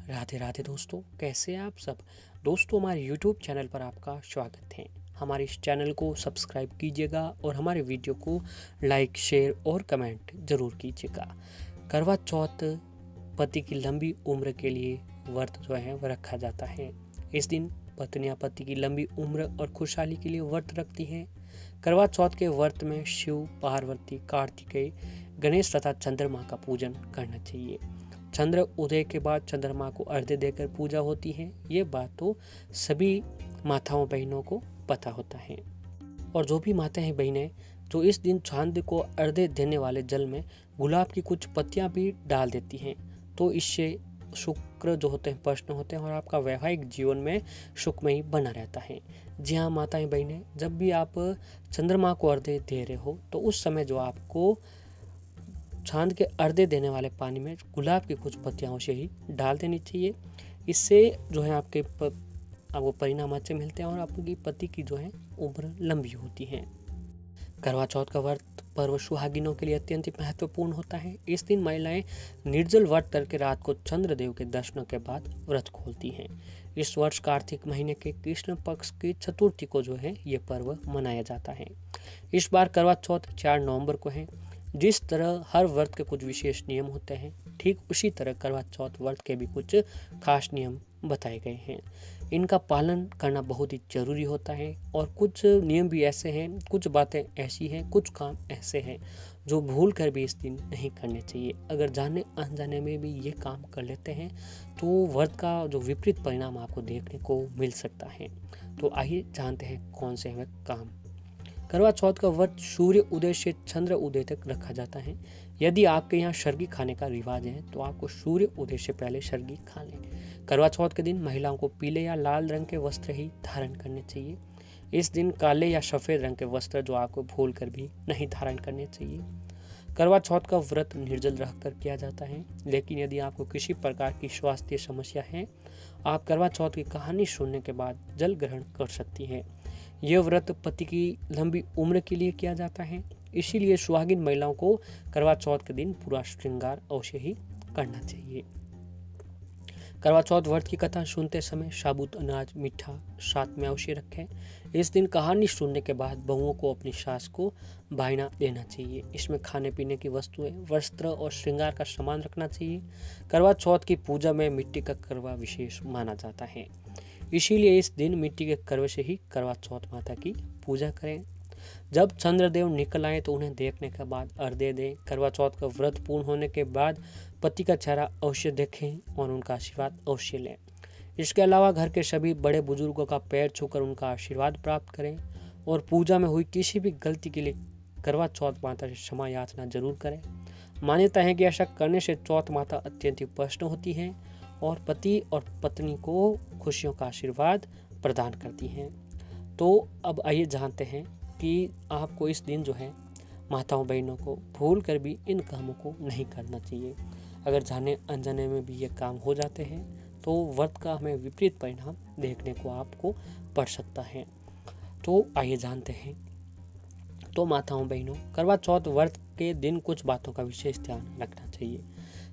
राधे राधे दोस्तों, कैसे हैं आप सब। दोस्तों, हमारे YouTube चैनल पर आपका स्वागत है। हमारे इस चैनल को सब्सक्राइब कीजिएगा और हमारे वीडियो को लाइक, शेयर और कमेंट ज़रूर कीजिएगा। करवा चौथ पति की लंबी उम्र के लिए व्रत जो है वह रखा जाता है। इस दिन पत्नियां पति की लंबी उम्र और खुशहाली के लिए व्रत रखती हैं। करवा चौथ के व्रत में शिव, पार्वती, कार्तिकेय, गणेश तथा चंद्रमा का पूजन करना चाहिए। चंद्र उदय के बाद चंद्रमा को अर्घ्य देकर पूजा होती है। ये बात तो सभी माताओं बहनों को पता होता है। और जो भी माताएं बहनें जो इस दिन चांद को अर्घ्य देने वाले जल में गुलाब की कुछ पत्तियां भी डाल देती हैं, तो इससे शुक्र जो होते हैं प्रश्न होते हैं और आपका वैवाहिक जीवन में सुखमयी बना रहता है। जी हाँ माताएं बहनें, जब भी आप चंद्रमा को अर्घ्य दे रहे हो तो उस समय जो आपको चांद के अर्घ्य देने वाले पानी में गुलाब की कुछ पत्तियां उसे ही डाल देनी चाहिए। इससे जो है आपको परिणाम अच्छे मिलते हैं और आपकी पति की जो है उम्र लंबी होती है। करवा चौथ का व्रत पर्व सुहागिनों के लिए अत्यंत महत्वपूर्ण होता है। इस दिन महिलाएं निर्जल व्रत करके रात को चंद्रदेव के दर्शनों के बाद व्रत खोलती हैं। इस वर्ष कार्तिक महीने के कृष्ण पक्ष की चतुर्थी को जो है ये पर्व मनाया जाता है। इस बार करवा चौथ 4 नवंबर को है। जिस तरह हर व्रत के कुछ विशेष नियम होते हैं, ठीक उसी तरह करवा चौथ व्रत के भी कुछ खास नियम बताए गए हैं। इनका पालन करना बहुत ही जरूरी होता है और कुछ नियम भी ऐसे हैं, कुछ बातें ऐसी हैं, कुछ काम ऐसे हैं जो भूल कर भी इस दिन नहीं करने चाहिए। अगर जाने अनजाने में भी ये काम कर लेते हैं तो व्रत का जो विपरीत परिणाम आपको देखने को मिल सकता है। तो आइए जानते हैं कौन से हैं काम। करवा चौथ का व्रत सूर्य उदय से चंद्र उदय तक रखा जाता है। यदि आपके यहाँ सरगी खाने का रिवाज है तो आपको सूर्य उदय से पहले सरगी खा लें। करवा चौथ के दिन महिलाओं को पीले या लाल रंग के वस्त्र ही धारण करने चाहिए। इस दिन काले या सफ़ेद रंग के वस्त्र जो आपको भूल कर भी नहीं धारण करने चाहिए। करवा चौथ का व्रत निर्जल रहकर किया जाता है, लेकिन यदि आपको किसी प्रकार की स्वास्थ्य समस्या है, आप करवा चौथ की कहानी सुनने के बाद जल ग्रहण कर सकती हैं। यह व्रत पति की लंबी उम्र के लिए किया जाता है, इसीलिए सुहागिन महिलाओं को करवा चौथ के दिन पूरा श्रृंगार अवश्य ही करना चाहिए। करवा चौथ व्रत की कथा सुनते समय साबुत अनाज, मीठा साथ में अवश्य रखें। इस दिन कहानी सुनने के बाद बहुओं को अपनी सास को बायना देना चाहिए। इसमें खाने पीने की वस्तुएं, वस्त्र और श्रृंगार का सामान रखना चाहिए। करवा चौथ की पूजा में मिट्टी का करवा विशेष माना जाता है, इसीलिए इस दिन मिट्टी के करवे से ही करवा चौथ माता की पूजा करें। जब चंद्रदेव निकल आए तो उन्हें देखने के बाद अर्घ्य दें। करवा चौथ का व्रत पूर्ण होने के बाद पति का चेहरा अवश्य देखें और उनका आशीर्वाद अवश्य लें। इसके अलावा घर के सभी बड़े बुजुर्गों का पैर छूकर उनका आशीर्वाद प्राप्त करें और पूजा में हुई किसी भी गलती के लिए करवा चौथ माता से क्षमा याचना जरूर करें। मान्यता है कि ऐसा करने से चौथ माता अत्यंत प्रसन्न होती हैं और पति और पत्नी को खुशियों का आशीर्वाद प्रदान करती हैं। तो अब आइए जानते हैं कि आपको इस दिन जो है माताओं बहनों को भूल कर भी इन कामों को नहीं करना चाहिए। अगर जाने अनजाने में भी ये काम हो जाते हैं तो व्रत का हमें विपरीत परिणाम देखने को आपको पड़ सकता है। तो आइए जानते हैं। तो माताओं बहनों, करवा चौथ व्रत के दिन कुछ बातों का विशेष ध्यान रखना चाहिए।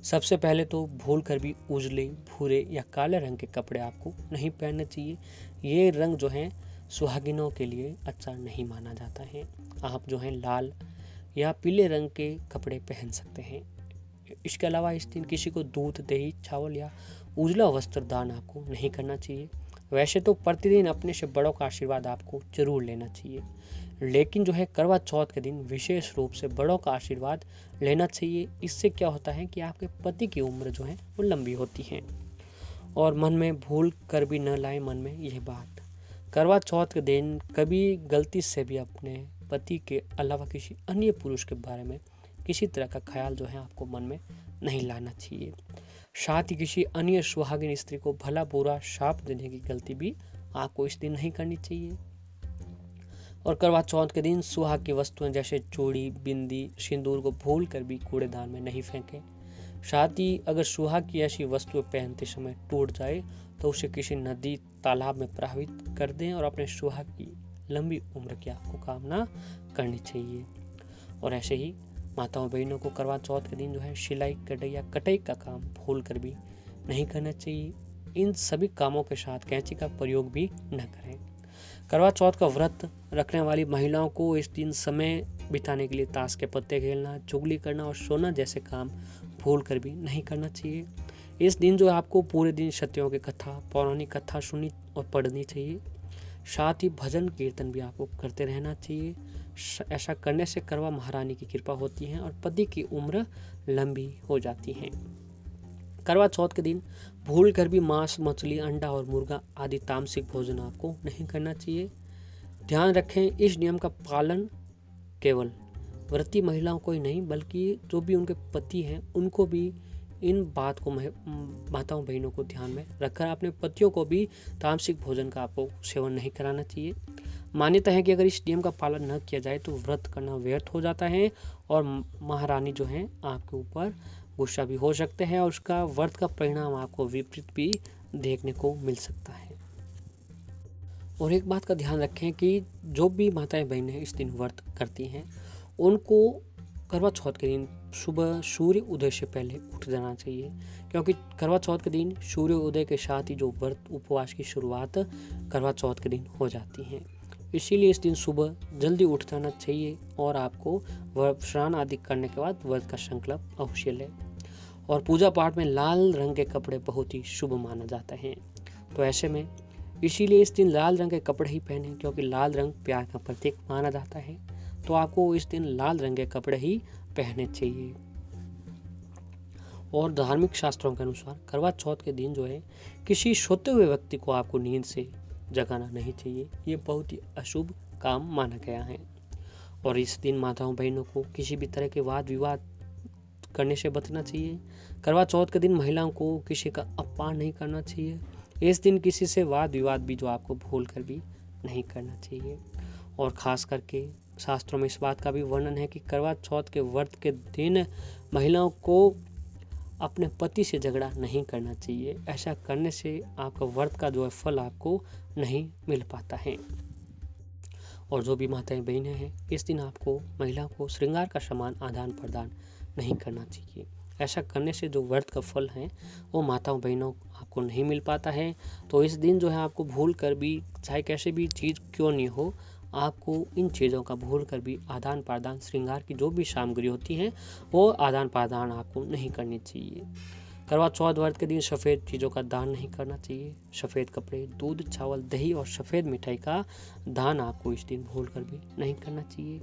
सबसे पहले तो भूल कर भी उजले, भूरे या काले रंग के कपड़े आपको नहीं पहनने चाहिए। ये रंग जो है सुहागिनों के लिए अच्छा नहीं माना जाता है। आप जो है लाल या पीले रंग के कपड़े पहन सकते हैं। इसके अलावा इस दिन किसी को दूध, दही, चावल या उजला वस्त्र दान आपको नहीं करना चाहिए। वैसे तो प्रतिदिन अपने से बड़ों का आशीर्वाद आपको जरूर लेना चाहिए, लेकिन जो है करवा चौथ के दिन विशेष रूप से बड़ों का आशीर्वाद लेना चाहिए। इससे क्या होता है कि आपके पति की उम्र जो है वो लंबी होती है। और मन में भूल कर भी न लाए मन में यह बात, करवा चौथ के दिन कभी गलती से भी अपने पति के अलावा किसी अन्य पुरुष के बारे में किसी तरह का ख्याल जो है आपको मन में नहीं लाना चाहिए। साथ ही किसी अन्य सुहागिन स्त्री को भला बुरा शाप देने की गलती भी आपको इस दिन नहीं करनी चाहिए। और करवा चौथ के दिन सुहाग की वस्तुएं जैसे चूड़ी, बिंदी, सिंदूर को भूल कर भी कूड़ेदान में नहीं फेंकें। साथ ही अगर सुहाग की ऐसी वस्तुएं पहनते समय टूट जाए तो उसे किसी नदी, तालाब में प्रवाहित कर दें और अपने सुहाग की लंबी उम्र की आपको कामना करनी चाहिए। और ऐसे ही माताओं बहनों को करवा चौथ के दिन जो है सिलाई, कढ़ाई या कटाई का काम भूल कर भी नहीं करना चाहिए। इन सभी कामों के साथ कैंची का प्रयोग भी न करें। करवा चौथ का व्रत रखने वाली महिलाओं को इस दिन समय बिताने के लिए ताश के पत्ते खेलना, चुगली करना और सोना जैसे काम भूल कर भी नहीं करना चाहिए। इस दिन जो आपको पूरे दिन सत्यों की कथा, पौराणिक कथा सुनी और पढ़नी चाहिए। साथ ही भजन कीर्तन भी आपको करते रहना चाहिए। ऐसा करने से करवा महारानी की कृपा होती है और पति की उम्र लंबी हो जाती है। करवा चौथ के दिन भूल कर भी मांस, मछली, अंडा और मुर्गा आदि तामसिक भोजन आपको नहीं करना चाहिए। ध्यान रखें, इस नियम का पालन केवल व्रती महिलाओं को ही नहीं बल्कि जो भी उनके पति हैं उनको भी इन बात को माताओं बहनों को ध्यान में रखकर अपने पतियों को भी तामसिक भोजन का आपको सेवन नहीं कराना चाहिए। मान्यता है कि अगर इस नियम का पालन न किया जाए तो व्रत करना व्यर्थ हो जाता है और महारानी जो है आपके ऊपर गुस्सा भी हो सकते हैं और उसका व्रत का परिणाम आपको विपरीत भी देखने को मिल सकता है। और एक बात का ध्यान रखें कि जो भी माताएं बहनें इस दिन व्रत करती हैं उनको करवा चौथ के दिन सुबह सूर्य उदय से पहले उठ जाना चाहिए, क्योंकि करवा चौथ के दिन सूर्य उदय के साथ ही जो व्रत उपवास की शुरुआत करवा चौथ के दिन हो जाती है। इसीलिए इस दिन सुबह जल्दी उठ जाना चाहिए और आपको स्नान आदि करने के बाद व्रत का संकल्प अवश्य लें। और पूजा पाठ में लाल रंग के कपड़े बहुत ही शुभ माना जाता है, तो ऐसे में इसीलिए इस दिन लाल रंग के कपड़े ही पहने, क्योंकि लाल रंग प्यार का प्रतीक माना जाता है। तो आपको इस दिन लाल रंग के कपड़े ही पहनने चाहिए। और धार्मिक शास्त्रों के अनुसार करवा चौथ के दिन जो है किसी सोते हुए व्यक्ति को आपको नींद से जगाना नहीं चाहिए। ये बहुत ही अशुभ काम माना गया है। और इस दिन माताओं बहनों को किसी भी तरह के वाद विवाद करने से बचना चाहिए। करवा चौथ के दिन महिलाओं को किसी का अपमान नहीं करना चाहिए। इस दिन किसी से वाद विवाद भी जो आपको भूल कर भी नहीं करना चाहिए। और ख़ास करके शास्त्रों में इस बात का भी वर्णन है कि करवा चौथ के व्रत के दिन महिलाओं को अपने पति से झगड़ा नहीं करना चाहिए। ऐसा करने से आपका व्रत का जो है फल आपको नहीं मिल पाता है। और जो भी माताएं बहनें हैं इस दिन आपको महिलाओं को श्रृंगार का समान आदान प्रदान नहीं करना चाहिए। ऐसा करने से जो व्रत का फल है वो माताओं बहनों आपको नहीं मिल पाता है। तो इस दिन जो है आपको भूल कर भी, चाहे कैसे भी चीज़ क्यों नहीं हो, आपको इन चीज़ों का भूल कर भी आदान प्रदान, श्रृंगार की जो भी सामग्री होती है वो आदान प्रदान आपको नहीं करनी चाहिए। करवा चौथ व्रत के दिन सफ़ेद चीज़ों का दान नहीं करना चाहिए। सफ़ेद कपड़े, दूध, चावल, दही और सफ़ेद मिठाई का दान आपको इस दिन भूल कर भी नहीं करना चाहिए।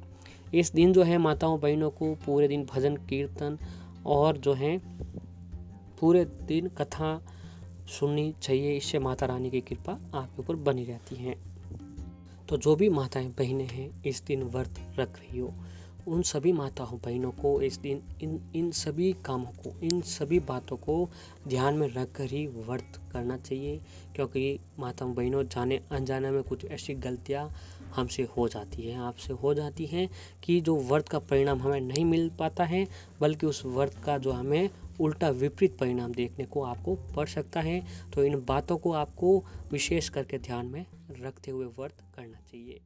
इस दिन जो है माताओं बहनों को पूरे दिन भजन कीर्तन और जो है पूरे दिन कथा सुननी चाहिए। इससे माता रानी की कृपा आपके ऊपर बनी रहती है। तो जो भी माताएं बहनें हैं इस दिन व्रत रख रही हो, उन सभी माताओं बहनों को इस दिन इन सभी कामों को, इन सभी बातों को ध्यान में रख कर ही व्रत करना चाहिए। क्योंकि माताओं बहनों जाने अनजाने में कुछ ऐसी गलतियां हमसे हो जाती हैं, आपसे हो जाती हैं कि जो व्रत का परिणाम हमें नहीं मिल पाता है, बल्कि उस व्रत का जो हमें उल्टा विपरीत परिणाम देखने को आपको पड़ सकता है। तो इन बातों को आपको विशेष करके ध्यान में रखते हुए व्रत करना चाहिए।